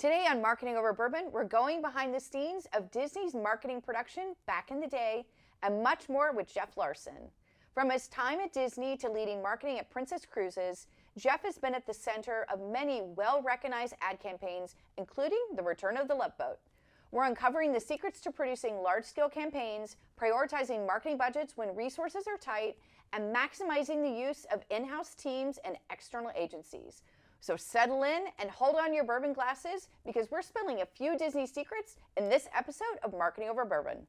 Today on Marketing Over Bourbon, we're going behind the scenes of Disney's marketing production back in the day and much more with Jeff Larson. From his time at Disney to leading marketing at Princess Cruises, Jeff has been at the center of many well-recognized ad campaigns, including the return of the Love Boat. We're uncovering the secrets to producing large-scale campaigns, prioritizing marketing budgets when resources are tight, and maximizing the use of in-house teams and external agencies. So settle in and hold on your bourbon glasses because we're spilling a few Disney secrets in this episode of Marketing Over Bourbon.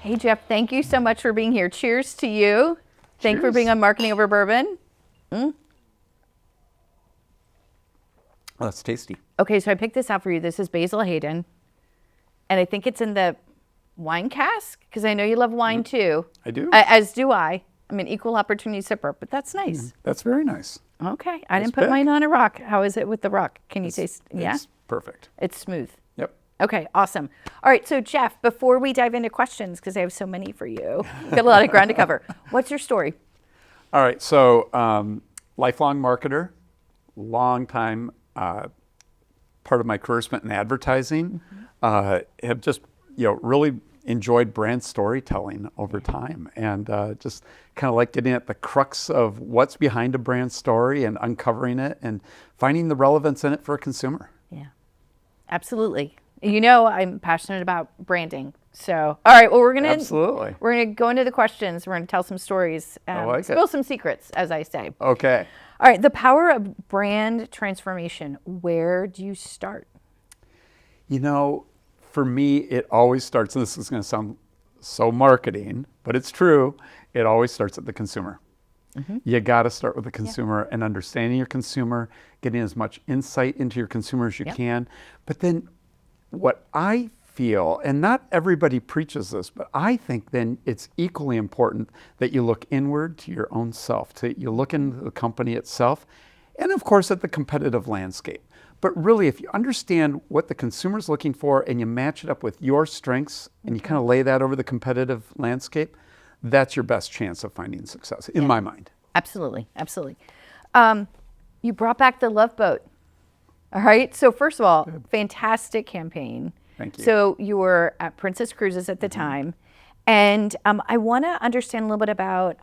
Hey Jeff, thank you so much for being here. Cheers to you. Thanks for being on Marketing Over Bourbon. Oh, that's tasty. Okay, so I picked this out for you. This is Basil Hayden, and I think it's in the wine cask because I know you love wine too. I do. As do I. I'm an equal opportunity sipper, but that's nice. That's very nice. Okay, I didn't put mine on a rock. How is it with the rock? Can you taste? Yeah, it's perfect. It's smooth. Yep. Okay, awesome. All right, so Jeff, before we dive into questions, because I have so many for you, got a lot of ground to cover. What's your story? All right, so lifelong marketer, long time part of my career spent in advertising. Have just really enjoyed brand storytelling over time, and just kind of like getting at the crux of what's behind a brand story and uncovering it and finding the relevance in it for a consumer. Yeah, absolutely. You know, I'm passionate about branding. So, all right, well, we're gonna go into the questions. We're gonna tell some stories, spill some secrets, as I say. Okay. All right, the power of brand transformation. Where do you start? You know, for me, it always starts, and this is going to sound so marketing, but it's true. It always starts at the consumer. You got to start with the consumer and understanding your consumer, getting as much insight into your consumer as you can. But then what I feel, and not everybody preaches this, but I think then it's equally important that you look inward to your own self, you look into the company itself, and of course at the competitive landscape. But really, if you understand what the consumer's looking for and you match it up with your strengths and you kind of lay that over the competitive landscape, that's your best chance of finding success, in my mind. Absolutely, absolutely. You brought back the Love Boat. All right, so first of all, fantastic campaign. Thank you. So you were at Princess Cruises at the time, and I want to understand a little bit about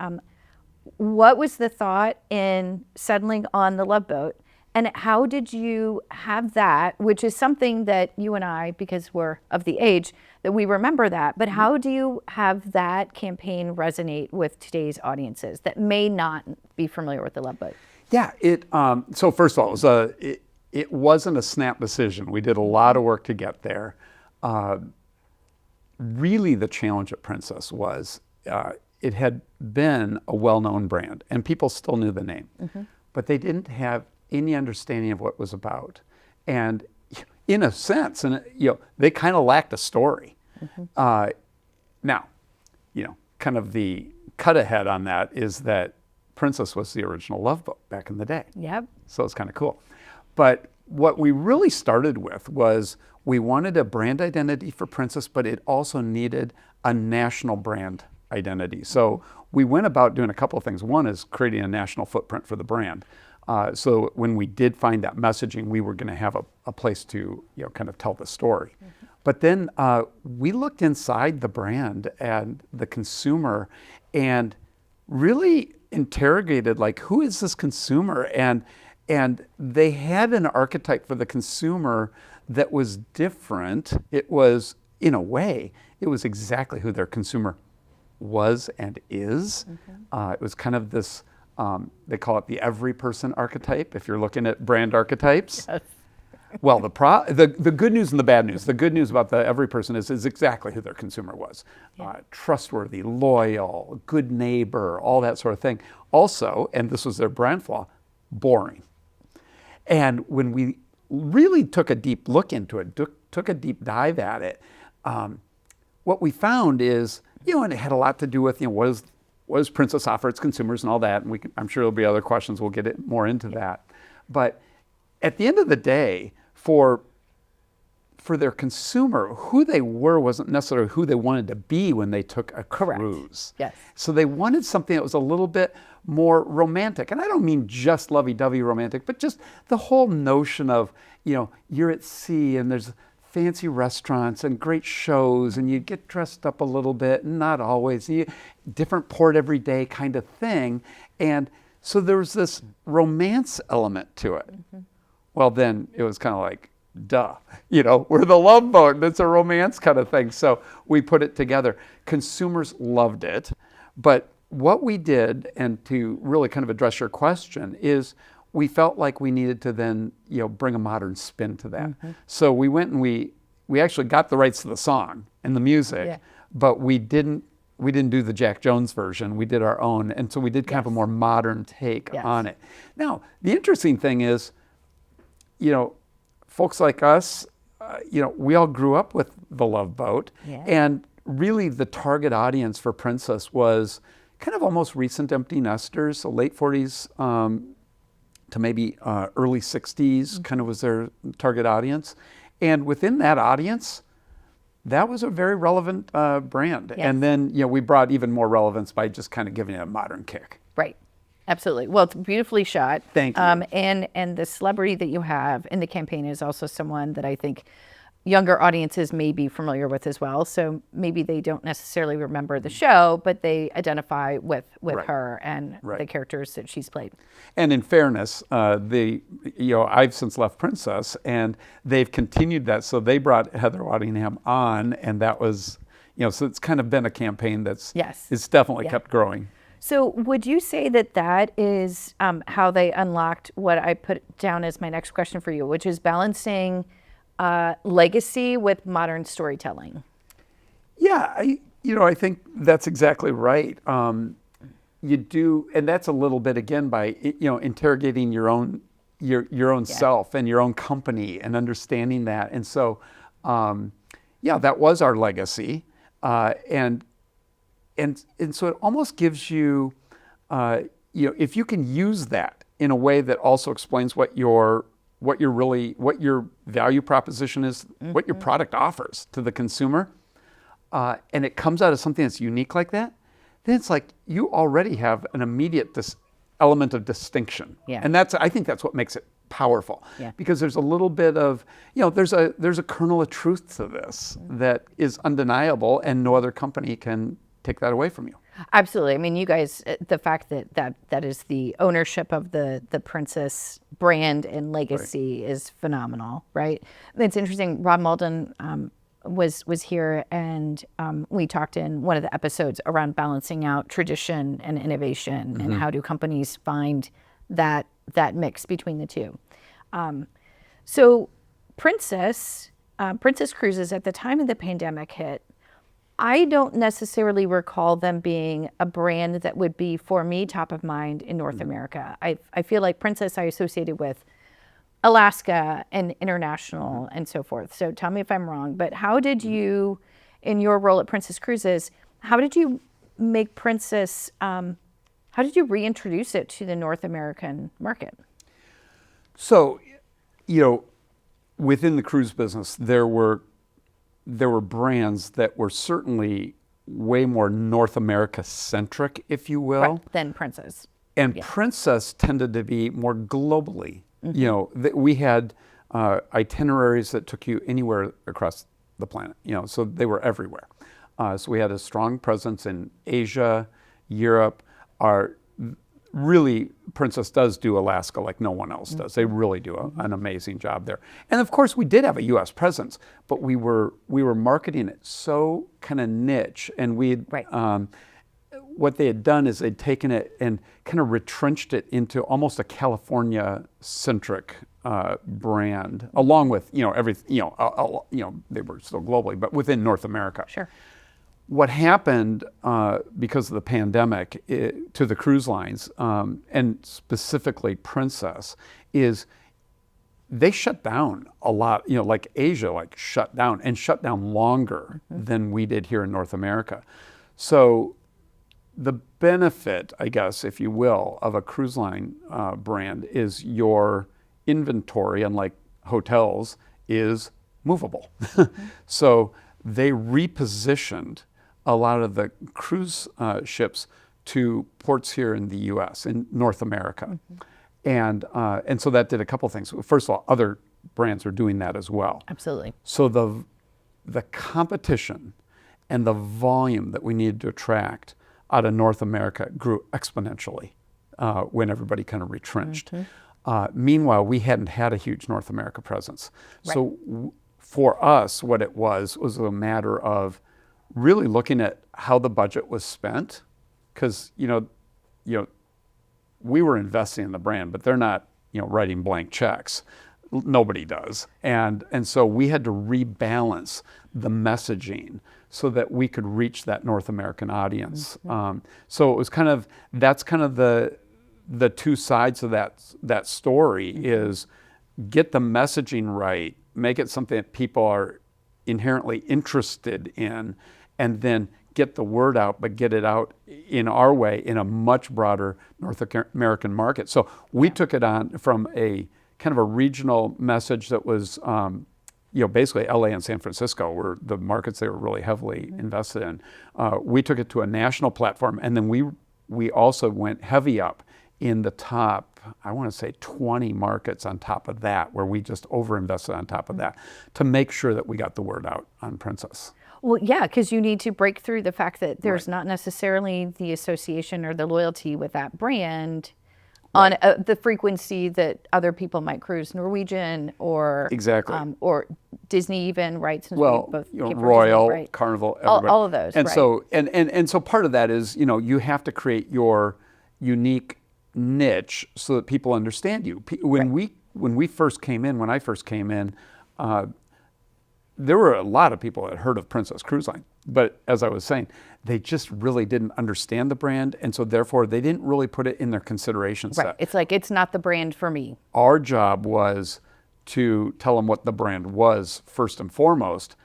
what was the thought in settling on the Love Boat, and how did you have that, which is something that you and I, because we're of the age, that we remember that, but how do you have that campaign resonate with today's audiences that may not be familiar with the Love Boat? Yeah, so first of all, it wasn't a snap decision. We did a lot of work to get there. Really the challenge at Princess was it had been a well-known brand and people still knew the name, but they didn't have any understanding of what it was about. And in a sense, they kind of lacked a story. Now, kind of the cut ahead on that is that Princess was the original Love Boat back in the day. Yep. So it's kind of cool. But what we really started with was we wanted a brand identity for Princess, but it also needed a national brand identity. So we went about doing a couple of things. One is creating a national footprint for the brand. So when we did find that messaging, we were going to have a place to kind of tell the story. But then we looked inside the brand and the consumer and really interrogated, like, who is this consumer? And they had an archetype for the consumer that was different. It was, in a way, it was exactly who their consumer was and is. It was kind of this, they call it the every person archetype, if you're looking at brand archetypes. Yes. Well, the good news and the bad news. The good news about the every person is exactly who their consumer was. Trustworthy, loyal, good neighbor, all that sort of thing. Also, and this was their brand flaw, boring. And when we really took a deep look into it, took a deep dive at it, what we found is, and it had a lot to do with, what does Princess offer its consumers and all that, and I'm sure there'll be other questions, we'll get more into that. But at the end of the day, for for their consumer, who they were wasn't necessarily who they wanted to be when they took a cruise. Yes. So they wanted something that was a little bit more romantic. And I don't mean just lovey-dovey romantic, but just the whole notion of, you're at sea and there's fancy restaurants and great shows and you get dressed up a little bit, not always, different port every day kind of thing. And so there was this romance element to it. Well, then it was kind of like, duh, we're the Love Boat and it's a romance kind of thing. So we put it together. Consumers loved it. But what we did, and to really kind of address your question, is we felt like we needed to then, bring a modern spin to that. So we went and we actually got the rights to the song and the music, but we didn't do the Jack Jones version. We did our own. And so we did kind of a more modern take on it. Now, the interesting thing is, folks like us, we all grew up with the Love Boat. And really the target audience for Princess was kind of almost recent empty nesters, so late 40s to maybe early 60s kind of was their target audience. And within that audience, that was a very relevant brand. And then, we brought even more relevance by just kind of giving it a modern kick. Right. Absolutely. Well, it's beautifully shot. Thank you. And the celebrity that you have in the campaign is also someone that I think younger audiences may be familiar with as well. So maybe they don't necessarily remember the show, but they identify with her and the characters that she's played. And in fairness, I've since left Princess, and they've continued that. So they brought Heather Waddingham on, and that was, so it's kind of been a campaign that's it's definitely kept growing. So would you say that that is how they unlocked what I put down as my next question for you, which is balancing legacy with modern storytelling? Yeah, I think that's exactly right. You do, and that's a little bit again by interrogating your own self and your own company and understanding that. And so, that was our legacy, and so it almost gives you, if you can use that in a way that also explains what your value proposition is, what your product offers to the consumer, and it comes out of something that's unique like that, then it's like you already have an immediate element of distinction. And I think that's what makes it powerful, because there's a little bit of, there's a kernel of truth to this that is undeniable, and no other company can take that away from you. Absolutely. I mean, you guys, the fact that is the ownership of the Princess brand and legacy is phenomenal, right? It's interesting. Rob Malden was here, and we talked in one of the episodes around balancing out tradition and innovation, and how do companies find that mix between the two. So Princess Cruises, at the time of the pandemic hit, I don't necessarily recall them being a brand that would be, for me, top of mind in North America. I feel like Princess I associated with Alaska and international and so forth. So tell me if I'm wrong, but how did you, in your role at Princess Cruises, how did you make Princess, how did you reintroduce it to the North American market? So, within the cruise business, there were brands that were certainly way more North America centric, if you will, than Princess. And Princess tended to be more globally. We had itineraries that took you anywhere across the planet. So they were everywhere. So we had a strong presence in Asia, Europe. Really, Princess does do Alaska like no one else does. They really do an amazing job there. And of course, we did have a U.S. presence, but we were marketing it so kind of niche, and what they had done is they'd taken it and kind of retrenched it into almost a California-centric brand, along with everything. They were still globally, but within North America. Sure. What happened because of the pandemic to the cruise lines, and specifically Princess, is they shut down a lot. Like Asia, shut down longer than we did here in North America. So the benefit, I guess, if you will, of a cruise line brand is your inventory, unlike hotels, is movable. So they repositioned a lot of the cruise ships to ports here in the U.S., in North America. And so that did a couple things. First of all, other brands are doing that as well. Absolutely. So the competition and the volume that we needed to attract out of North America grew exponentially when everybody kind of retrenched. Meanwhile, we hadn't had a huge North America presence. Right. So for us, what it was a matter of really looking at how the budget was spent, because we were investing in the brand, but they're not writing blank checks. Nobody does. And so we had to rebalance the messaging so that we could reach that North American audience. So it was that's kind of the two sides of that story is get the messaging right, make it something that people are inherently interested in, and then get the word out, but get it out in our way in a much broader North American market. So we took it on from a kind of a regional message that was, basically LA and San Francisco were the markets they were really heavily invested in. We took it to a national platform, and then we also went heavy up in the top, I want to say 20 markets on top of that, where we just overinvested on top of that to make sure that we got the word out on Princess. Well, yeah, because you need to break through the fact that there's not necessarily the association or the loyalty with that brand on the frequency that other people might cruise Norwegian or Exactly. Or Disney even, right? Since Well, we both came from Royal, Disney, right? Carnival, all of those, and right. so and so part of that is you have to create your unique niche so that people understand you. When I first came in, there were a lot of people that heard of Princess Cruise Line, but as I was saying, they just really didn't understand the brand, and so therefore they didn't really put it in their consideration set. Right. It's like, it's not the brand for me. Our job was to tell them what the brand was first and foremost,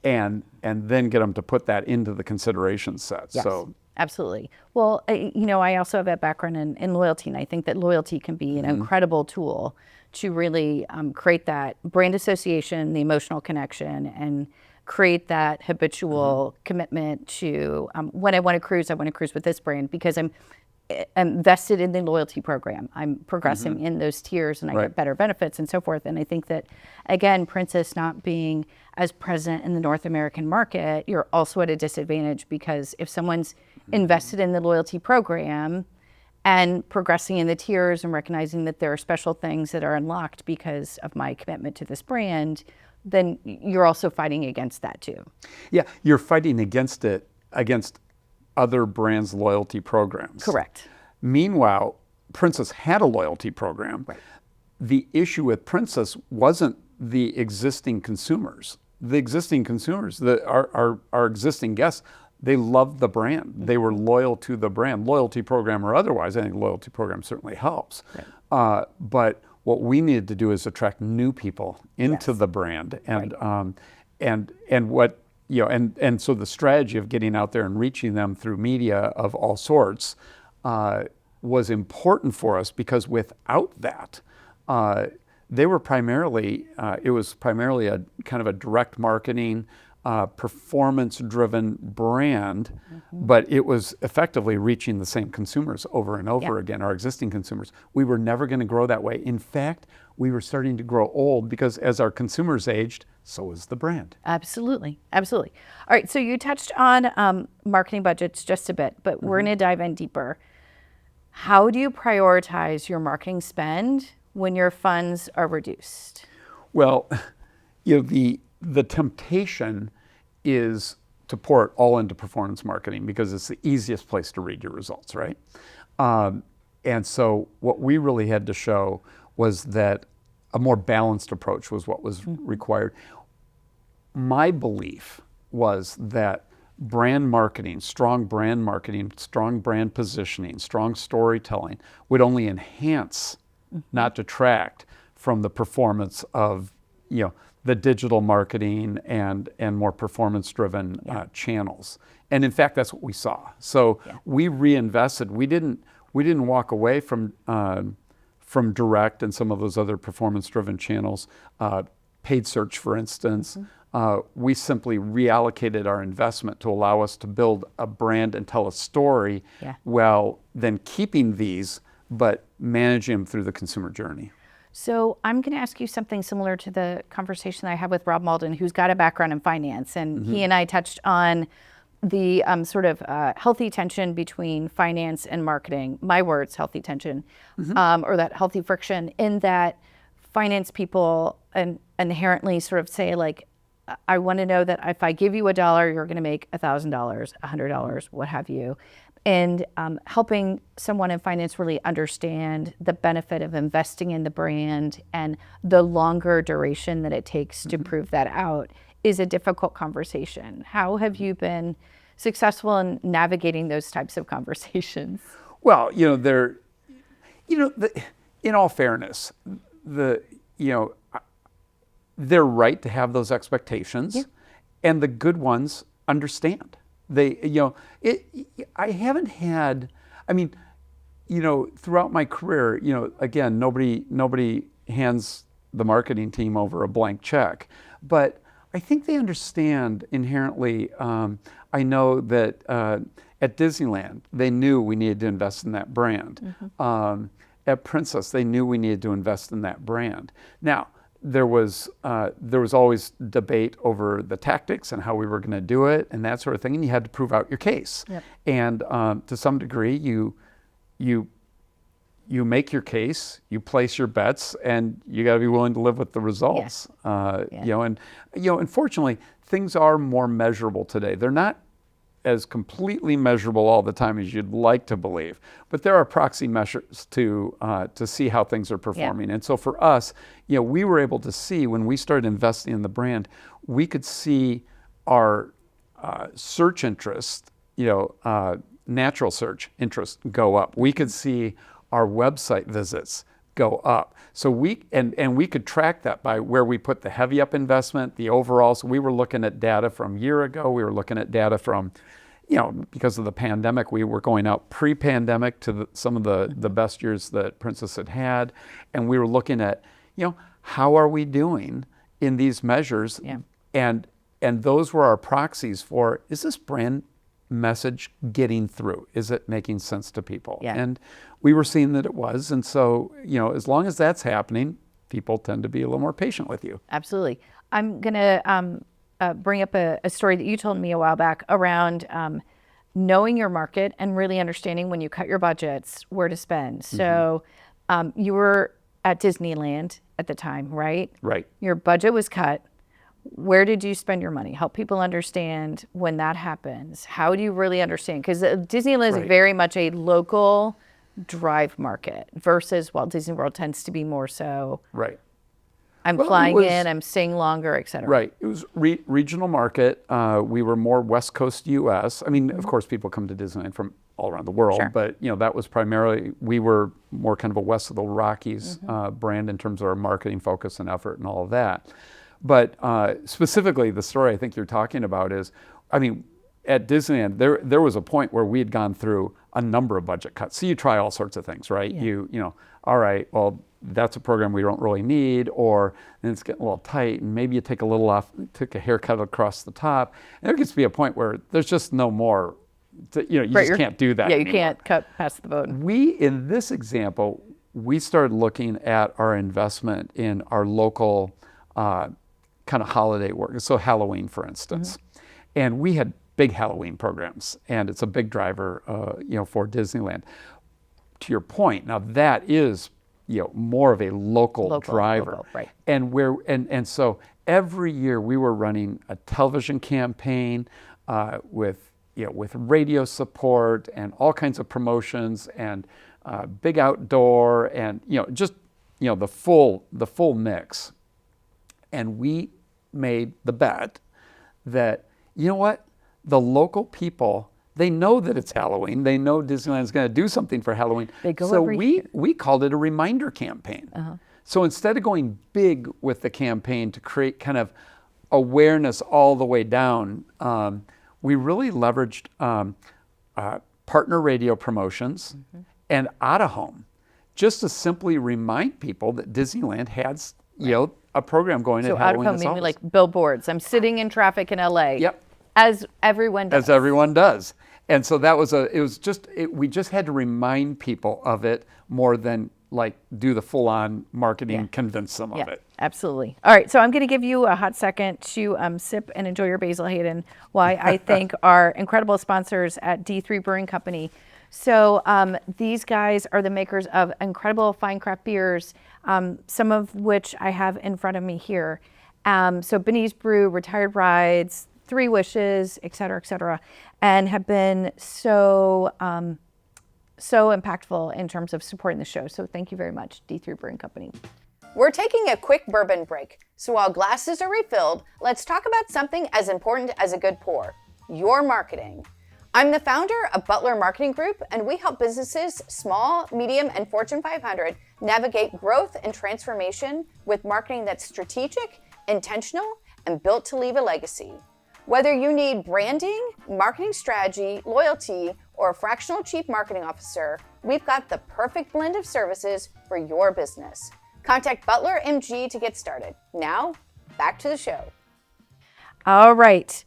and then get them to put that into the consideration set. Yes. So Absolutely. Well, I also have a background in loyalty, and I think that loyalty can be an incredible tool to really create that brand association, the emotional connection, and create that habitual commitment to when I want to cruise with this brand because I'm vested in the loyalty program. I'm progressing in those tiers and I get better benefits and so forth. And I think that, again, Princess not being as present in the North American market, you're also at a disadvantage because if someone's invested in the loyalty program and progressing in the tiers and recognizing that there are special things that are unlocked because of my commitment to this brand, then you're also fighting against that too. yeah, you're fighting against other brands' loyalty programs. Correct. Meanwhile, Princess had a loyalty program. Right. The issue with Princess wasn't the existing consumers. The existing consumers, our existing guests, they loved the brand. They were loyal to the brand, loyalty program or otherwise. I think loyalty program certainly helps. Right. But what we needed to do is attract new people into the brand, and what and so the strategy of getting out there and reaching them through media of all sorts was important for us because without that, they were primarily it was primarily a kind of a direct marketing, performance-driven brand, but it was effectively reaching the same consumers over and over again, our existing consumers. We were never going to grow that way. In fact, we were starting to grow old because as our consumers aged, so was the brand. Absolutely. Absolutely. All right. So you touched on marketing budgets just a bit, but we're going to dive in deeper. How do you prioritize your marketing spend when your funds are reduced? Well, the temptation is to pour it all into performance marketing because it's the easiest place to read your results, right? And so what we really had to show was that a more balanced approach was what was required. My belief was that brand marketing, strong brand positioning, strong storytelling would only enhance, not detract from the performance of, the digital marketing and more performance-driven channels. And in fact, that's what we saw. So we reinvested. We didn't walk away from direct and some of those other performance-driven channels paid search, for instance, we simply reallocated our investment to allow us to build a brand and tell a story while then keeping these, but managing them through the consumer journey. So I'm going to ask you something similar to the conversation I had with Rob Malden, who's got a background in finance. And he and I touched on the sort of healthy tension between finance and marketing. My words, healthy tension, or that healthy friction, in that finance people inherently sort of say, like, I want to know that if I give you $1, you're going to make $1,000, $100, what have you. And helping someone in finance really understand the benefit of investing in the brand and the longer duration that it takes to prove that out is a difficult conversation. How have you been successful in navigating those types of conversations? Well, in all fairness, they're right to have those expectations, and the good ones understand. I haven't had, throughout my career, again, nobody hands the marketing team over a blank check, but I think they understand inherently. I know that at Disneyland, they knew we needed to invest in that brand. At Princess, they knew we needed to invest in that brand. Now, there was always debate over the tactics and how we were going to do it and that sort of thing, and you had to prove out your case. And to some degree, you make your case, you place your bets, and you got to be willing to live with the results. And unfortunately, things are more measurable today. They're not as completely measurable all the time as you'd like to believe, but there are proxy measures to see how things are performing. And so for us, we were able to see when we started investing in the brand, we could see our search interest, natural search interest go up. We could see our website visits go up. So we could track that by where we put the heavy up investment, the overall. So we were looking at data from a year ago. We were looking at data from, because of the pandemic, we were going out pre-pandemic to some of the best years that Princess had. And we were looking at, how are we doing in these measures? And those were our proxies for, is this brand message getting through? Is it making sense to people? And we were seeing that it was. And so, as long as that's happening, people tend to be a little more patient with you. Absolutely. I'm going to bring up a story that you told me a while back around knowing your market and really understanding when you cut your budgets where to spend. So you were at Disneyland at the time, right? Right. Your budget was cut. Where did you spend your money? Help people understand when that happens. How do you really understand? Because Disneyland is very much a local drive market versus Walt Disney World tends to be more so. Right. I'm flying in, I'm staying longer, et cetera. Right. It was regional market. We were more West Coast U.S. Of course, people come to Disneyland from all around the world, but that was primarily, we were more kind of a West of the Rockies brand in terms of our marketing focus and effort and all of that. But specifically, the story I think you're talking about is, at Disneyland, there was a point where we had gone through a number of budget cuts. So you try all sorts of things, right? All right, well, that's a program we don't really need, or then it's getting a little tight, and maybe you take a little off, took a haircut across the top. And there gets to be a point where there's just no more, you just can't do that anymore. You can't cut past the boat. In this example, we started looking at our investment in our local kind of holiday work. So Halloween, for instance. And we had big Halloween programs, and it's a big driver, for Disneyland. To your point, now that is, more of a local driver. Right. And so every year we were running a television campaign with radio support and all kinds of promotions and big outdoor and the full mix. And we made the bet that, the local people, they know that it's Halloween. They know Disneyland's going to do something for Halloween. They go so every year. we called it a reminder campaign. So instead of going big with the campaign to create kind of awareness all the way down, we really leveraged partner radio promotions and out of home, just to simply remind people that Disneyland a program going So at out of Halloween. home, That's maybe always- like billboards. I'm sitting in traffic in LA. Yep. As everyone does. As everyone does. And so that was we just had to remind people of it more than like do the full-on marketing, convince them of it. Absolutely. All right, so I'm going to give you a hot second to sip and enjoy your Basil Hayden while I thank our incredible sponsors at D3 Brewing Company. So these guys are the makers of incredible fine craft beers, some of which I have in front of me here. So Benny's Brew, Retired Rides, Three Wishes, et cetera, and have been so impactful in terms of supporting the show. So thank you very much, D3 Brewing Company. We're taking a quick bourbon break. So while glasses are refilled, let's talk about something as important as a good pour, your marketing. I'm the founder of Butler Marketing Group, and we help businesses, small, medium, and Fortune 500, navigate growth and transformation with marketing that's strategic, intentional, and built to leave a legacy. Whether you need branding, marketing strategy, loyalty, or a fractional chief marketing officer, we've got the perfect blend of services for your business. Contact Butler MG to get started. Now, back to the show. All right.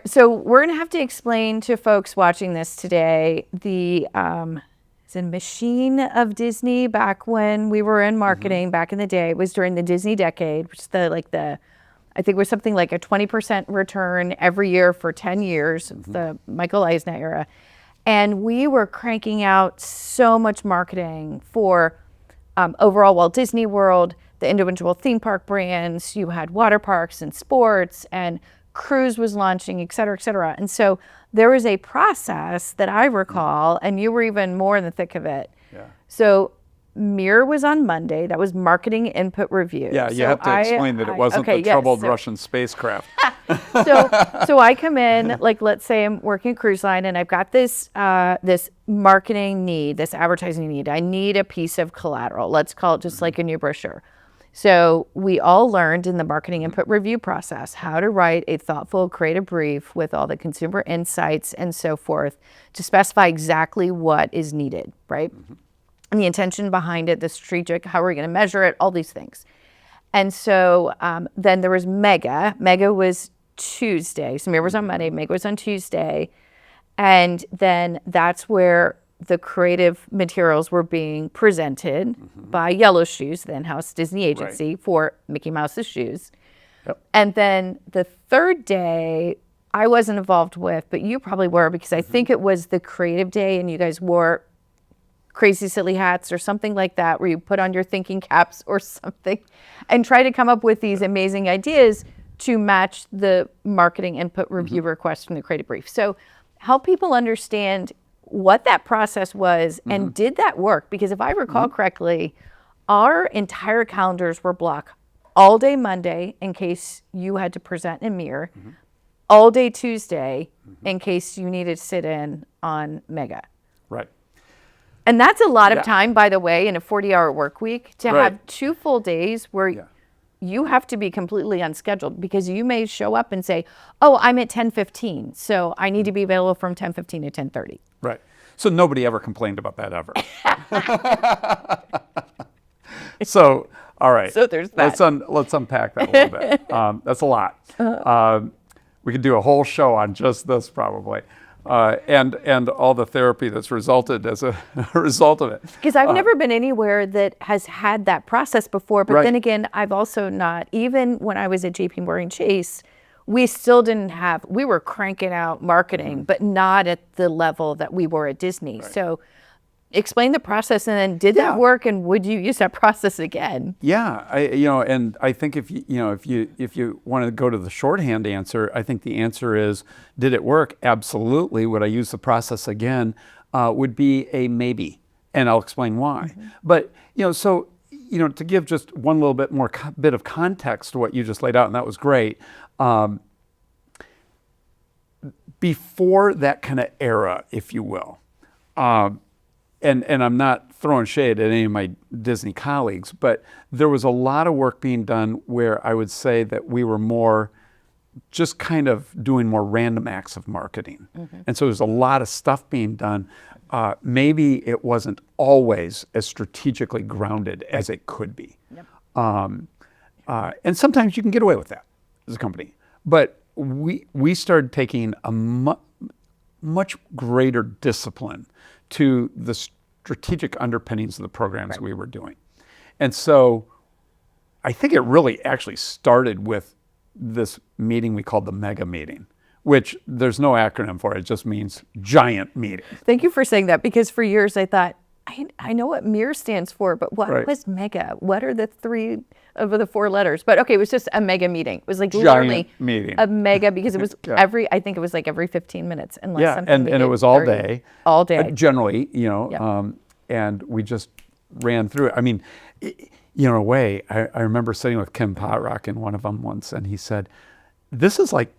So we're going to have to explain to folks watching this today the machine of Disney back when we were in marketing back in the day. It was during the Disney decade, which is I think it was something like a 20% return every year for 10 years, the Michael Eisner era. And we were cranking out so much marketing for overall Walt Disney World, the individual theme park brands. You had water parks and sports, and cruise was launching, et cetera, et cetera. And so there was a process that I recall, and you were even more in the thick of it. Yeah. So Mir was on Monday. That was marketing input review. Yeah, you have to explain that it wasn't the troubled Russian spacecraft. So I come in, like, let's say I'm working a cruise line, and I've got this marketing need, this advertising need. I need a piece of collateral. Let's call it just like a new brochure. So we all learned in the marketing input review process how to write a thoughtful, creative brief with all the consumer insights and so forth to specify exactly what is needed, right? And the intention behind it, the strategic, how are we going to measure it, all these things. And so then there was Mega. Mega was Tuesday. So Mir was on Monday, Mega was on Tuesday. And then that's where the creative materials were being presented by Yellow Shoes, the in-house Disney agency, for Mickey Mouse's shoes. Yep. And then the third day, I wasn't involved with, but you probably were, because I think it was the creative day and you guys wore crazy silly hats or something like that, where you put on your thinking caps or something and try to come up with these amazing ideas to match the marketing input review request from the creative brief. So help people understand what that process was and did that work? Because if I recall correctly, our entire calendars were blocked all day Monday in case you had to present in Mir, all day Tuesday in case you needed to sit in on Mega. Right. And that's a lot of time, by the way, in a 40-hour work week to have 2 full days where you have to be completely unscheduled, because you may show up and say, oh, I'm at 10:15, so I need to be available from 10:15 to 10:30. Right. So nobody ever complained about that ever. So, all right. So there's that. Let's unpack that a little bit. That's a lot. We could do a whole show on just this probably. And all the therapy that's resulted as a result of it. Because I've never been anywhere that has had that process before. But then again, I've also not, even when I was at JP Morgan Chase, we still didn't have, we were cranking out marketing, but not at the level that we were at Disney. So explain the process, and then did that work, and would you use that process again? Yeah, and I think if you want to go to the shorthand answer, I think the answer is, did it work? Absolutely. Would I use the process again? Would be a maybe, and I'll explain why. But to give just one little bit more bit of context to what you just laid out, and that was great. Before that kind of era, if you will. And I'm not throwing shade at any of my Disney colleagues, but there was a lot of work being done where I would say that we were more just kind of doing more random acts of marketing. And so there's a lot of stuff being done. Maybe it wasn't always as strategically grounded as it could be. And sometimes you can get away with that as a company. But we started taking a much greater discipline to the strategic underpinnings of the programs we were doing. And so I think it really actually started with this meeting we called the mega meeting, which there's no acronym for it. It just means giant meeting. Thank you for saying that, because for years I thought, I know what MIR stands for, but what Right. was mega? What are the 3 of the 4 letters? But okay, it was just a mega meeting. It was like Giant literally meeting. a mega, because it was Yeah. I think it was like every 15 minutes. Unless Yeah, something and it needed was all 30. day. All day. Generally, Yeah. and we just ran through it. I mean, in a way, I remember sitting with Kim Potrock in one of them once, and he said, this is like,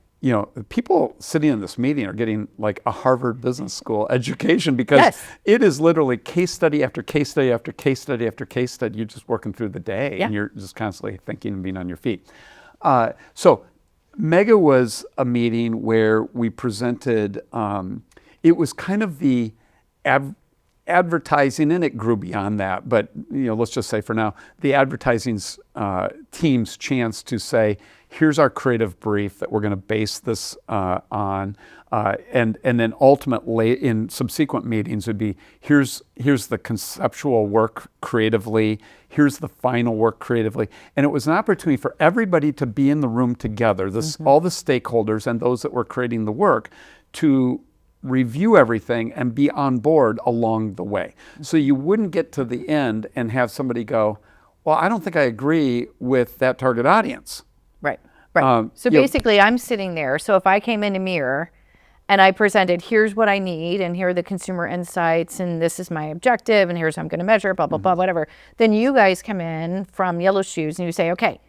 people sitting in this meeting are getting like a Harvard Business School education, because Yes. it is literally case study after case study after case study after case study. You're just working through the day, Yeah. and you're just constantly thinking and being on your feet. So Mega was a meeting where we presented, it was kind of the advertising, and it grew beyond that, but let's just say for now, the advertising's team's chance to say, here's our creative brief that we're going to base this on, and then ultimately in subsequent meetings would be, here's the conceptual work creatively, here's the final work creatively. And it was an opportunity for everybody to be in the room together, all the stakeholders and those that were creating the work, to review everything and be on board along the way. So you wouldn't get to the end and have somebody go, well, I don't think I agree with that target audience. Right. So basically, I'm sitting there. So if I came in a MIR and I presented, here's what I need, and here are the consumer insights, and this is my objective, and here's how I'm going to measure, blah, blah, blah, whatever. Then you guys come in from Yellow Shoes and you say, okay,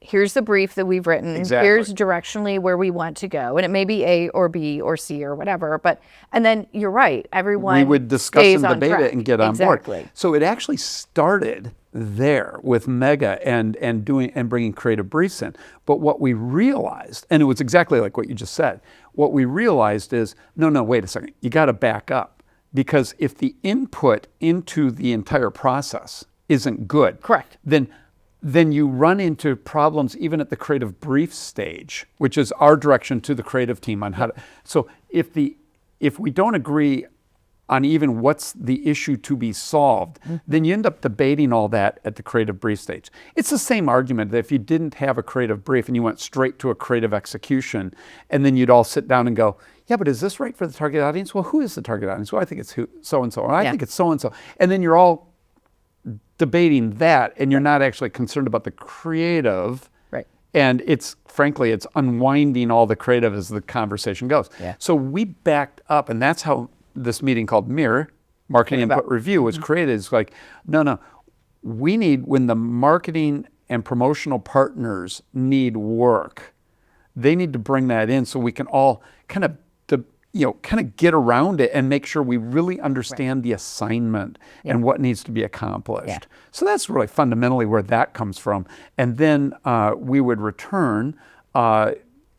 here's the brief that we've written. Exactly. Here's directionally where we want to go. And it may be A or B or C or whatever. And then you're right. Everyone we would discuss stays and on debate track. it and get on Exactly. board. So it actually started there with Mega and bringing creative briefs in. But what we realized, and it was exactly like what you just said, what we realized is, no, wait a second. You got to back up, because if the input into the entire process isn't good, Correct. then you run into problems even at the creative brief stage, which is our direction to the creative team on how to. So if we don't agree on even what's the issue to be solved, then you end up debating all that at the creative brief stage. It's the same argument that if you didn't have a creative brief and you went straight to a creative execution, and then you'd all sit down and go, yeah, but is this right for the target audience? Well, who is the target audience? Well, I think it's so-and-so, or I think it's so-and-so. And then you're all debating that, and you're not actually concerned about the creative. Right. And it's unwinding all the creative as the conversation goes. Yeah. So we backed up, and that's how this meeting called MIR, Marketing Input Review, was created. It's like, no, we need, when the marketing and promotional partners need work, they need to bring that in so we can all kind of get around it and make sure we really understand the assignment and what needs to be accomplished. Yeah. So that's really fundamentally where that comes from. And then we would return,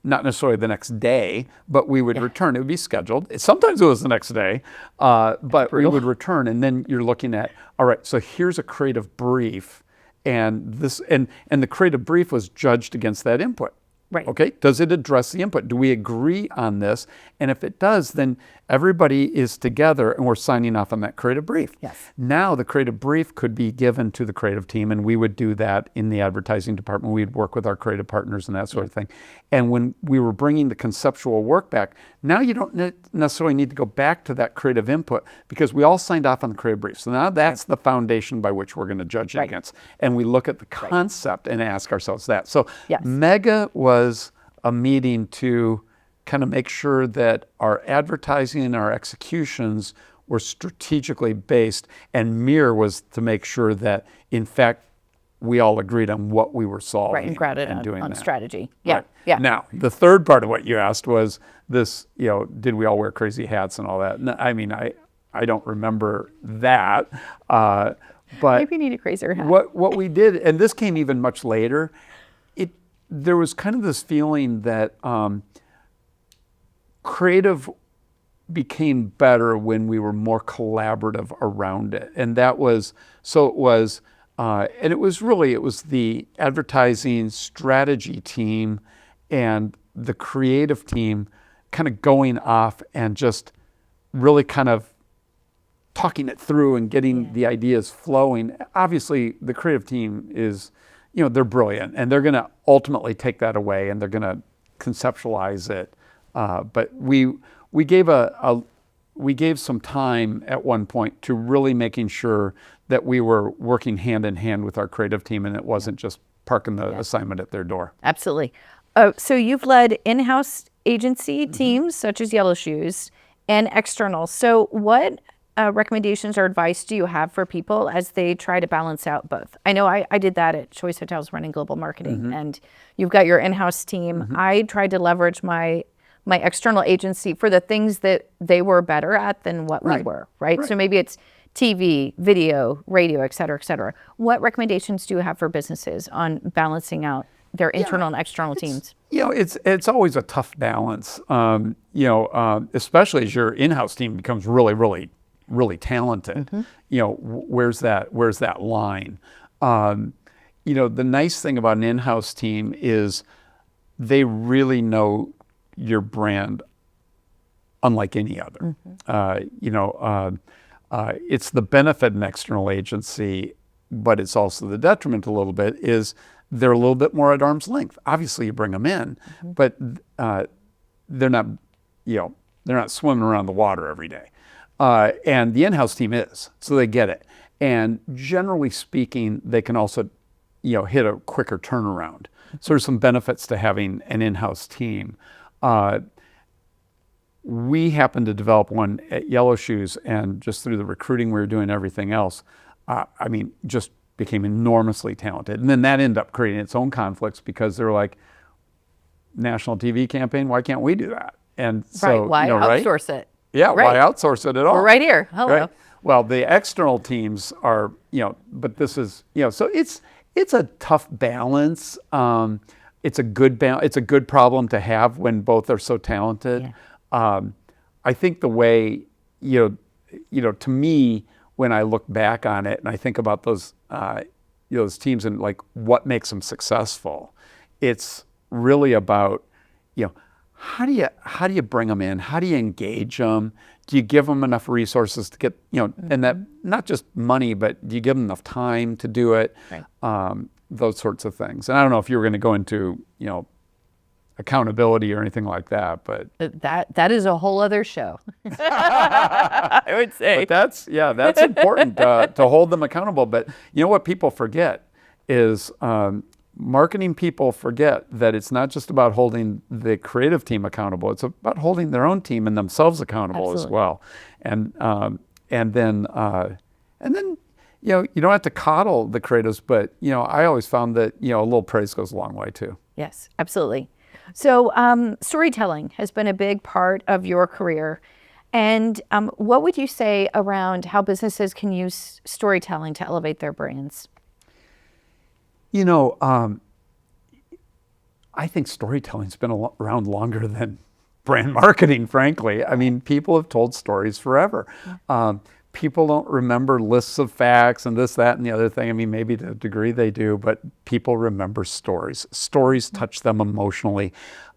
not necessarily the next day, but we would return. It would be scheduled. Sometimes it was the next day, but we would return. And then you're looking at, all right, so here's a creative brief, and the creative brief was judged against that input. Right. Okay, does it address the input? Do we agree on this? And if it does, then everybody is together and we're signing off on that creative brief. Yes. Now the creative brief could be given to the creative team, and we would do that in the advertising department. We'd work with our creative partners and that sort of thing. And when we were bringing the conceptual work back, now you don't necessarily need to go back to that creative input, because we all signed off on the creative brief. So now that's the foundation by which we're going to judge it against. And we look at the concept and ask ourselves that. So Mega was a meeting to kind of make sure that our advertising and our executions were strategically based, and MIR was to make sure that, in fact, we all agreed on what we were solving. Right, and grounded on that. strategy. Yeah, Right. yeah. Now, the third part of what you asked was this, did we all wear crazy hats and all that? No, I mean, I don't remember that, but Maybe you need a crazier hat. what we did, and this came even much later, there was kind of this feeling that creative became better when we were more collaborative around it. And that was, so it was And it was the advertising strategy team and the creative team kind of going off and just really kind of talking it through and getting the ideas flowing. Obviously, the creative team is, they're brilliant, and they're going to ultimately take that away and they're going to conceptualize it. But we gave some time at one point to really making sure that we were working hand in hand with our creative team, and it wasn't just parking the assignment at their door. Absolutely. So you've led in-house agency teams such as Yellow Shoes and external. So what recommendations or advice do you have for people as they try to balance out both? I know I did that at Choice Hotels running global marketing, and you've got your in-house team. I tried to leverage my external agency for the things that they were better at than what we were, right? So maybe it's TV, video, radio, et cetera, et cetera. What recommendations do you have for businesses on balancing out their internal and external teams? It's always a tough balance, especially as your in-house team becomes really, really, really talented. Where's that line? The nice thing about an in-house team is they really know your brand unlike any other. It's the benefit of an external agency, but it's also the detriment a little bit, is they're a little bit more at arm's length. Obviously, you bring them in, but they're not swimming around the water every day. And the in-house team is, so they get it. And generally speaking, they can also, hit a quicker turnaround. So there's some benefits to having an in-house team. We happened to develop one at Yellow Shoes, and just through the recruiting we were doing, everything else, just became enormously talented. And then that ended up creating its own conflicts because they were like, national TV campaign, why can't we do that? And so, why outsource it? Yeah, why outsource it at all? We're right here. Hello. Right? Well, the external teams are, but this is, so it's a tough balance. It's a good problem to have when both are so talented. I think the way, to me, when I look back on it and I think about those teams and like what makes them successful, it's really about, how do you bring them in? How do you engage them? Do you give them enough resources to get, and that not just money, but do you give them enough time to do it? Those sorts of things. And I don't know if you were going to go into, accountability or anything like that, but that is a whole other show. I would say. But that's important to hold them accountable. But what people forget is marketing people forget that it's not just about holding the creative team accountable. It's about holding their own team and themselves accountable as well. And then you don't have to coddle the creatives, but I always found that a little praise goes a long way too. Yes, absolutely. So storytelling has been a big part of your career. And what would you say around how businesses can use storytelling to elevate their brands? I think storytelling's been around longer than brand marketing, frankly. I mean, people have told stories forever. People don't remember lists of facts and this, that, and the other thing. I mean, maybe to a degree they do, but people remember stories. Stories touch them emotionally.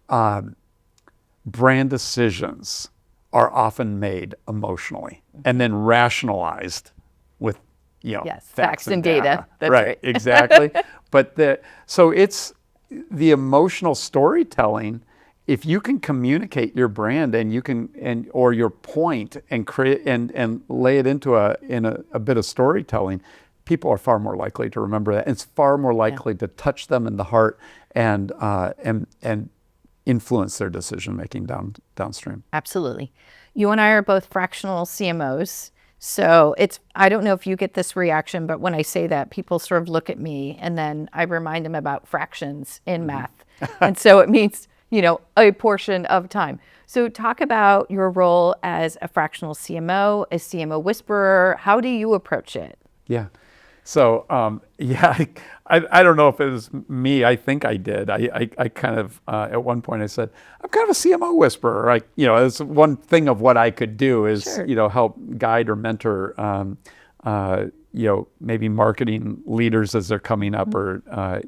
Brand decisions are often made emotionally and then rationalized with, facts and data. That's right. Exactly. But so it's the emotional storytelling. If you can communicate your brand and or your point and create and lay it into a bit of storytelling, people are far more likely to remember that. It's far more likely to touch them in the heart and influence their decision making downstream. Absolutely. You and I are both fractional CMOs. So I don't know if you get this reaction, but when I say that, people sort of look at me and then I remind them about fractions in math. And so it means a portion of time. So talk about your role as a fractional CMO, a CMO whisperer. How do you approach it? Yeah. So, I don't know if it was me. I think I did. I kind of, at one point I said, I'm kind of a CMO whisperer. It's one thing of what I could do is, help guide or mentor maybe marketing leaders as they're coming up, or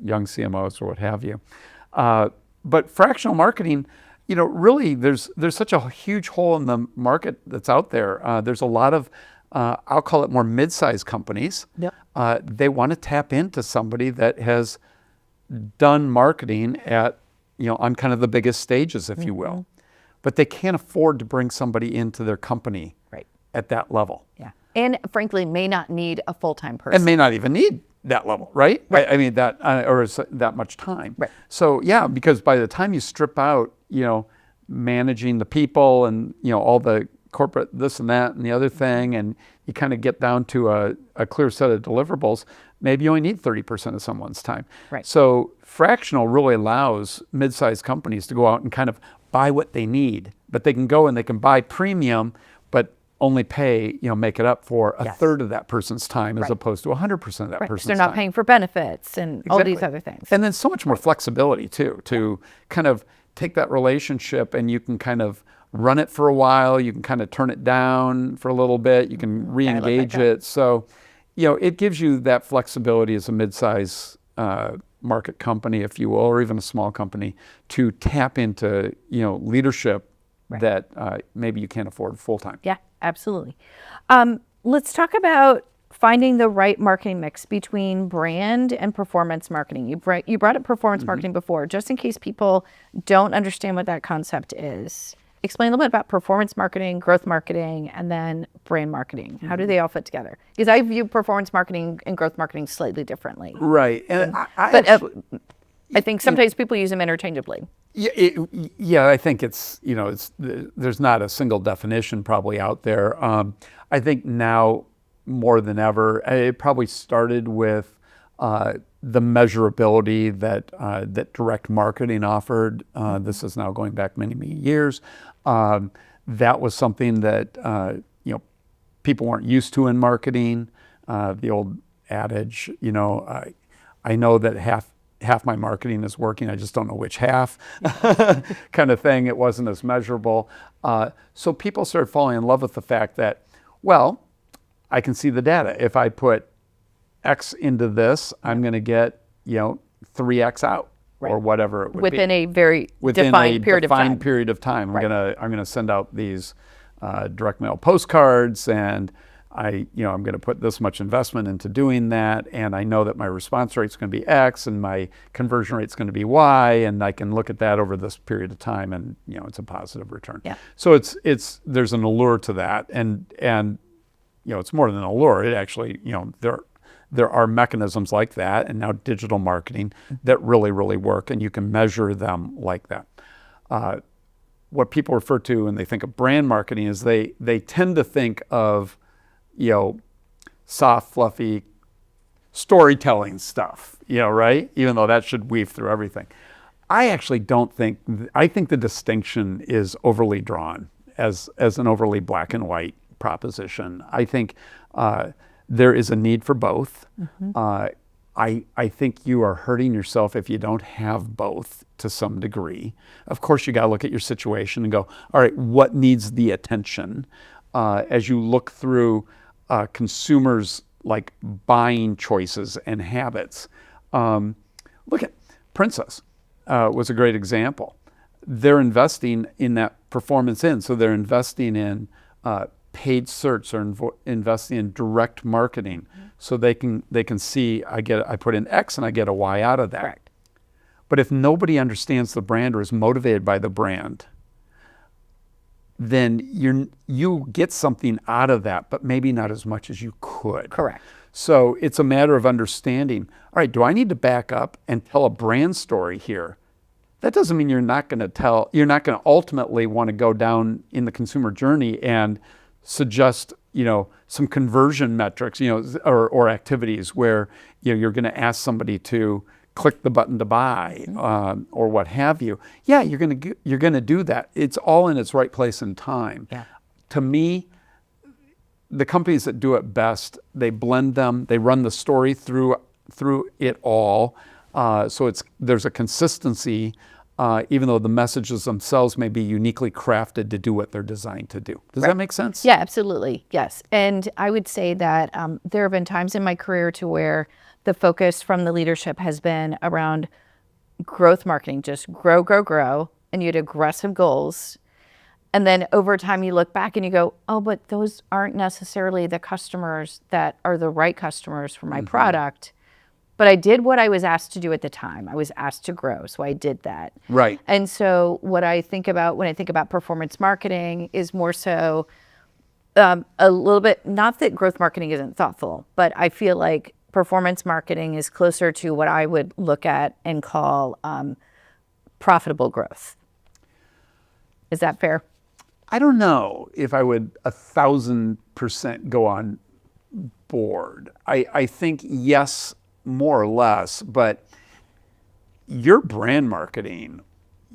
young CMOs or what have you. But fractional marketing, really there's such a huge hole in the market that's out there. There's a lot of, I'll call it more mid-sized companies. Yep. They want to tap into somebody that has done marketing at, on kind of the biggest stages, if you will. But they can't afford to bring somebody into their company at that level. Yeah. And frankly, may not need a full-time person. And may not even need that level, right? I mean, that, or that much time. Right. So, yeah, because by the time you strip out, managing the people and, all the corporate this and that and the other thing, and you kind of get down to a clear set of deliverables, maybe you only need 30% of someone's time. Right. So fractional really allows mid-sized companies to go out and kind of buy what they need, but they can go and they can buy premium, but only pay, make it up for a third of that person's time as opposed to 100% of that person's They're not time. paying for benefits and all these other things. And then so much more flexibility too, to kind of take that relationship and you can kind of run it for a while, you can kind of turn it down for a little bit, you can re-engage it. So, it gives you that flexibility as a mid-size market company, if you will, or even a small company, to tap into, leadership that maybe you can't afford full-time. Yeah, absolutely. Let's talk about finding the right marketing mix between brand and performance marketing. You brought up performance marketing before, just in case people don't understand what that concept is. Explain a little bit about performance marketing, growth marketing, and then brand marketing. How do they all fit together? Because I view performance marketing and growth marketing slightly differently. Right. And I think sometimes people use them interchangeably. Yeah, I think it's there's not a single definition probably out there. I think now more than ever, it probably started with the measurability that direct marketing offered. This is now going back many, many years. That was something that people weren't used to in marketing. The old adage, I know that half my marketing is working, I just don't know which half, kind of thing. It wasn't as measurable. So people started falling in love with the fact that, well, I can see the data. If I put X into this, I'm going to get 3X out, or whatever it would within be. a very defined period of time. I'm going to send out these direct mail postcards, and I'm going to put this much investment into doing that, and I know that my response rate is going to be X and my conversion rate is going to be Y, and I can look at that over this period of time, and it's a positive return. Yeah. So there's an allure to that, and it's more than an allure. It actually there are mechanisms like that, and now digital marketing that really, really work, and you can measure them like that. What people refer to when they think of brand marketing is they tend to think of soft, fluffy storytelling stuff, right? Even though that should weave through everything. I actually don't think, I think the distinction is overly drawn as an overly black and white proposition. I think there is a need for both. I think you are hurting yourself if you don't have both to some degree. Of course, you got to look at your situation and go, all right, what needs the attention? As you look through consumers' like buying choices and habits. Look at Princess was a great example. They're investing in that performance so they're investing in paid search or investing in direct marketing, so they can see I put in X and I get a Y out of that. Correct. But if nobody understands the brand or is motivated by the brand, then you get something out of that, but maybe not as much as you could. Correct. So it's a matter of understanding, all right, do I need to back up and tell a brand story here? That doesn't mean you're not going to ultimately want to go down in the consumer journey and suggest, some conversion metrics, or activities where you're going to ask somebody to click the button to buy, or what have you. Yeah, you're going to do that. It's all in its right place and time. Yeah. To me, the companies that do it best, they blend them, they run the story through it all, so there's a consistency even though the messages themselves may be uniquely crafted to do what they're designed to do. Does that make sense? Yeah, absolutely. Yes. And I would say that there have been times in my career to where the focus from the leadership has been around growth marketing, just grow, grow, grow, and you had aggressive goals. And then over time you look back and you go, oh, but those aren't necessarily the customers that are the right customers for my product. But I did what I was asked to do at the time. I was asked to grow, so I did that. Right. And so what I think about when I think about performance marketing is more so a little bit, not that growth marketing isn't thoughtful, but I feel like performance marketing is closer to what I would look at and call profitable growth. Is that fair? I don't know if I would 1,000% go on board. I think yes, more or less, but your brand marketing,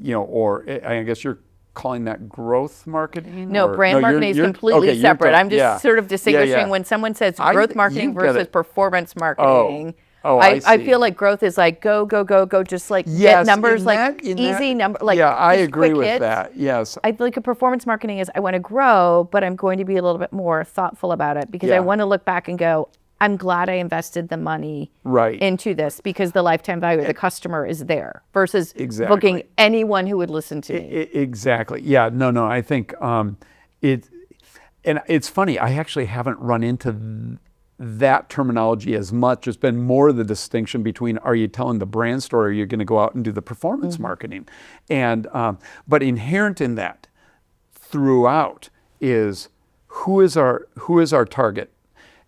or I guess you're calling that growth marketing? No, brand marketing is completely separate. I'm just sort of distinguishing when someone says growth marketing versus performance marketing. I feel like growth is like go, go, go, go, just like get numbers, easy number. Yeah, I agree with that. Yes. I feel like a performance marketing is I want to grow, but I'm going to be a little bit more thoughtful about it because I want to look back and go, I'm glad I invested the money into this because the lifetime value of the customer is there versus booking anyone who would listen to me. Exactly. Yeah. No. I think and it's funny. I actually haven't run into that terminology as much. It's been more the distinction between are you telling the brand story or are you going to go out and do the performance marketing? And but inherent in that throughout is who is our target?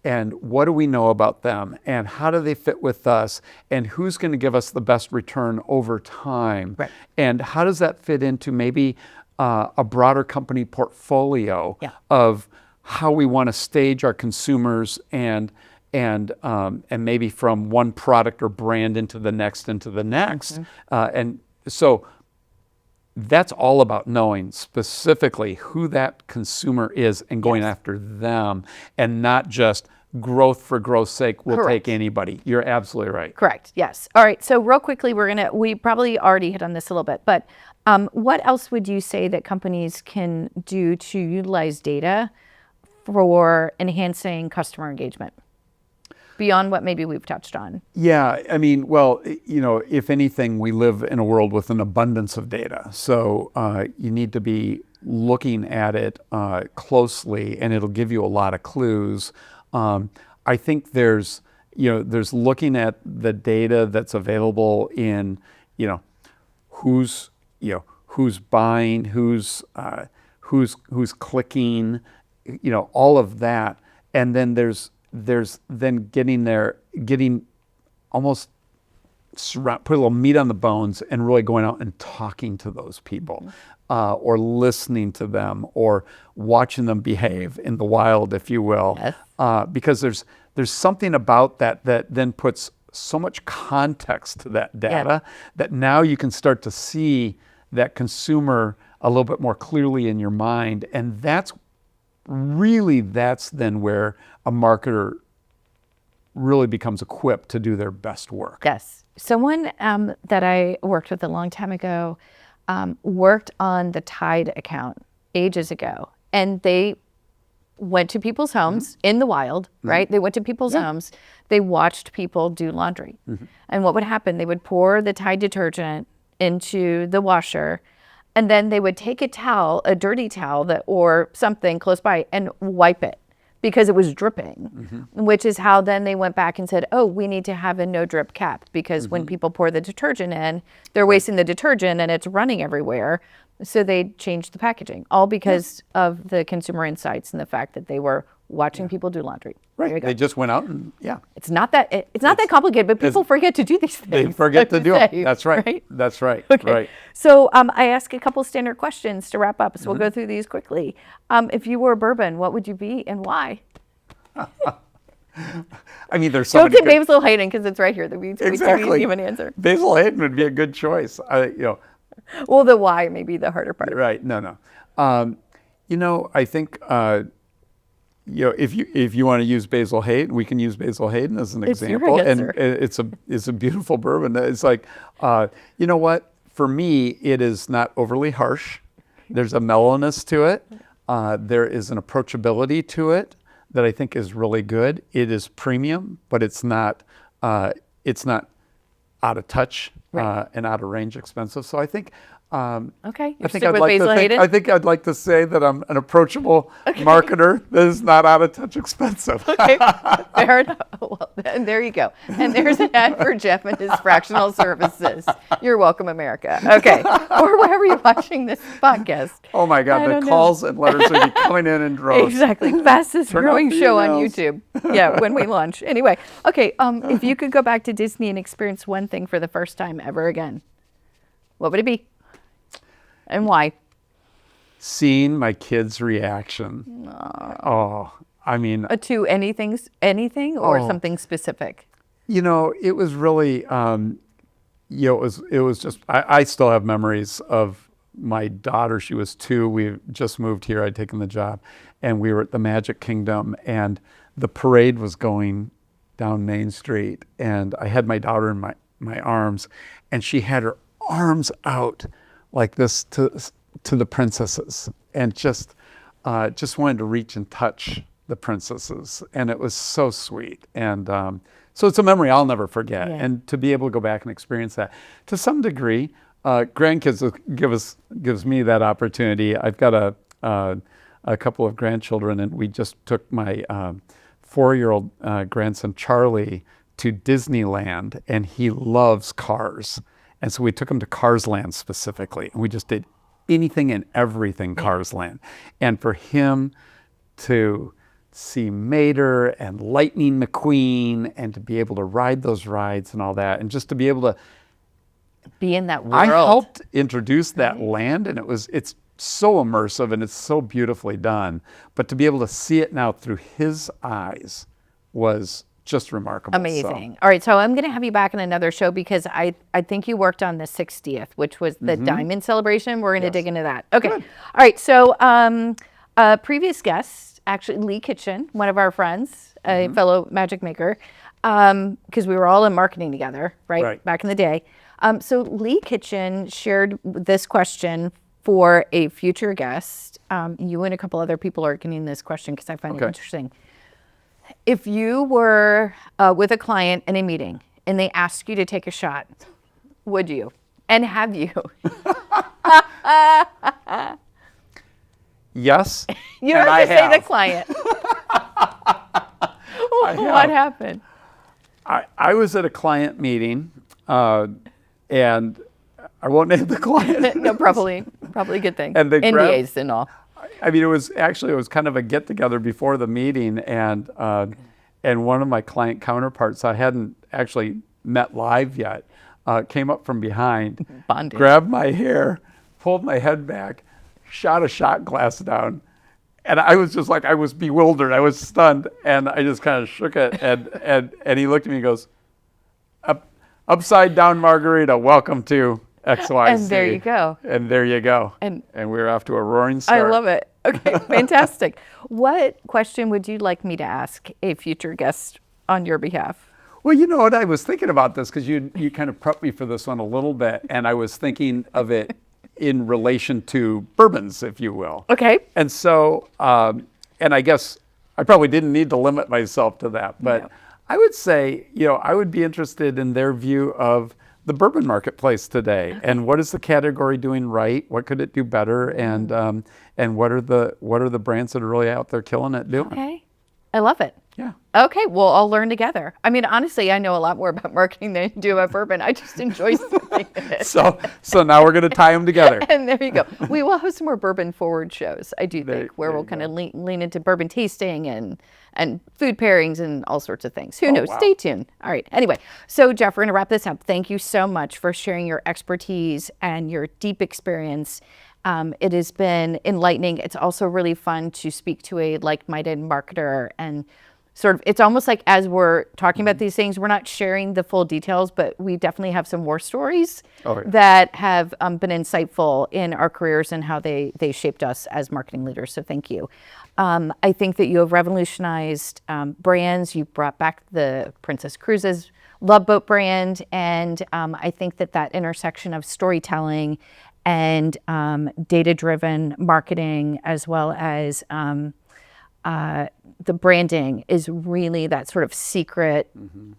And what do we know about them? And how do they fit with us? And who's going to give us the best return over time? Right. And how does that fit into maybe a broader company portfolio of how we want to stage our consumers and maybe from one product or brand into the next. And so that's all about knowing specifically who that consumer is and going after them and not just growth for growth's sake will take anybody. You're absolutely right. Correct. Yes. All right. So real quickly, we probably already hit on this a little bit, but what else would you say that companies can do to utilize data for enhancing customer engagement? Beyond what maybe we've touched on. Yeah, I mean, well, if anything, we live in a world with an abundance of data. So you need to be looking at it closely, and it'll give you a lot of clues. I think there's looking at the data that's available in, who's buying, who's clicking, all of that, and then there's then getting almost put a little meat on the bones and really going out and talking to those people or listening to them or watching them behave in the wild, if you will. Yes. Because there's something about that then puts so much context to that data that now you can start to see that consumer a little bit more clearly in your mind. And that's then where a marketer really becomes equipped to do their best work. Yes. Someone that I worked with a long time ago worked on the Tide account ages ago. And they went to people's homes in the wild, right? They went to people's homes. They watched people do laundry. And what would happen? They would pour the Tide detergent into the washer, and then they would take a dirty towel or something close by and wipe it because it was dripping, which is how then they went back and said, oh, we need to have a no drip cap because when people pour the detergent in, they're wasting the detergent and it's running everywhere. So they changed the packaging, all because of the consumer insights and the fact that they were watching people do laundry. Right. They just went out and It's not that complicated, but people forget to do these things. They forget to do it. That's right. That's right. Okay. Right. So I ask a couple standard questions to wrap up. So we'll go through these quickly. If you were Bourbon, what would you be and why? I mean, there's so Don't many say Basil Hayden because it's right here. We exactly. give an answer. Basil Hayden would be a good choice. Well, the why may be the harder part. Right. No. I think if you want to use Basil Hayden, we can use Basil Hayden as an example. Your answer. And it's a beautiful bourbon. It's like, you know what? for me, it is not overly harsh. There's a mellowness to it. There is an approachability to it that I think is really good. It is premium, but it's not out of touch and out of range expensive. So I think Okay. I think I'd like to say that I'm an approachable Okay. marketer that is not out of touch expensive. Okay, fair enough. Well, and there you go. And there's an ad for Jeff and his fractional services. You're welcome, America. Okay, or wherever you're watching this podcast. Oh my I God, the don't know. calls and letters will be coming in droves. Exactly, fastest Turn off growing the show on emails. YouTube. Yeah, when we launch. Anyway, okay. If you could go back to Disney and experience one thing for the first time ever again, what would it be? And why? Seeing my kids' reaction. Oh, I mean, To anything or Oh. something specific? it was really, it was just, I still have memories of my daughter. She was 2. We just moved here. I'd taken the job, and we were at the Magic Kingdom, and the parade was going down Main Street, and I had my daughter in my arms, and she had her arms out like this to the princesses, and just wanted to reach and touch the princesses, and it was so sweet. And so it's a memory I'll never forget. Yeah. And to be able to go back and experience that to some degree, grandkids gives me that opportunity. I've got a couple of grandchildren, and we just took my 4-year-old grandson Charlie to Disneyland, and he loves cars. And so we took him to Cars Land specifically, and we just did anything and everything Cars Land. And for him to see Mater and Lightning McQueen and to be able to ride those rides and all that, and just to be able to, Be in that world. I helped introduce that land, and it's so immersive and it's so beautifully done. But to be able to see it now through his eyes was just remarkable. Amazing. All right, so I'm going to have you back in another show because I think you worked on the 60th, which was the Diamond Celebration. We're going to dig into that. Okay. Good. All right, so a previous guest, actually Lee Kitchen, one of our friends, a fellow magic maker, because we were all in marketing together, right? Back in the day. So Lee Kitchen shared this question for a future guest. You and a couple other people are getting this question because I find it interesting. If you were with a client in a meeting and they asked you to take a shot, would you? And have you? Yes. You don't and have to I say the have. client. I What have. happened? I was at a client meeting, and I won't name the client. No, probably a good thing. And they NDAs and all. I mean, it was kind of a get together before the meeting, and one of my client counterparts I hadn't actually met live yet came up from behind, Bonding. grabbed my hair, pulled my head back, shot a shot glass down, and I was just like, I was bewildered, I was stunned, and I just kind of shook it, and he looked at me and goes, upside down margarita, welcome to XYZ. And there you go. And there you go. And we're off to a roaring start. I love it. Okay, fantastic. What question would you like me to ask a future guest on your behalf? Well, you know what? I was thinking about this because you kind of prepped me for this one a little bit, and I was thinking of it in relation to bourbons, if you will. Okay. And so, and I guess I probably didn't need to limit myself to that, but No. I would say, I would be interested in their view of the bourbon marketplace today, and what is the category doing right? What could it do better? And what are the brands that are really out there killing it doing? Okay. I love it. Yeah. Okay, well, I'll learn together. I mean, honestly, I know a lot more about marketing than you do about bourbon. I just enjoy something in it. So now we're going to tie them together. And there you go. We will have some more bourbon forward shows, I do think, where there we'll you kind of lean into bourbon tasting and food pairings and all sorts of things. Who knows? wow. Stay tuned. All right. Anyway, so Jeff, we're going to wrap this up. Thank you so much for sharing your expertise and your deep experience. It has been enlightening. It's also really fun to speak to a like-minded marketer and sort of, it's almost like as we're talking about these things, we're not sharing the full details, but we definitely have some war stories that have been insightful in our careers and how they shaped us as marketing leaders. So thank you. I think that you have revolutionized brands. You brought back the Princess Cruises, love boat brand, and I think that intersection of storytelling and data-driven marketing, as well as the branding, is really that sort of secret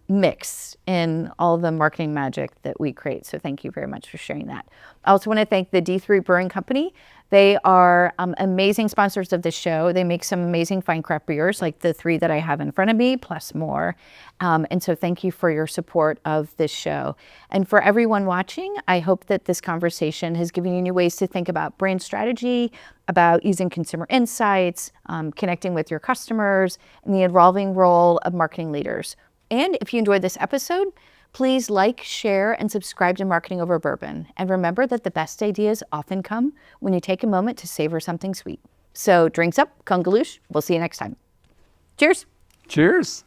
mix in all the marketing magic that we create. So thank you very much for sharing that. I also want to thank the D3 Brewing Company. They are amazing sponsors of this show. They make some amazing fine craft beers, like the 3 that I have in front of me, plus more. And so thank you for your support of this show. And for everyone watching, I hope that this conversation has given you new ways to think about brand strategy, about using consumer insights, connecting with your customers, and the evolving role of marketing leaders. And if you enjoyed this episode, please like, share, and subscribe to Marketing Over Bourbon. And remember that the best ideas often come when you take a moment to savor something sweet. So drinks up, Kungaloosh. We'll see you next time. Cheers. Cheers.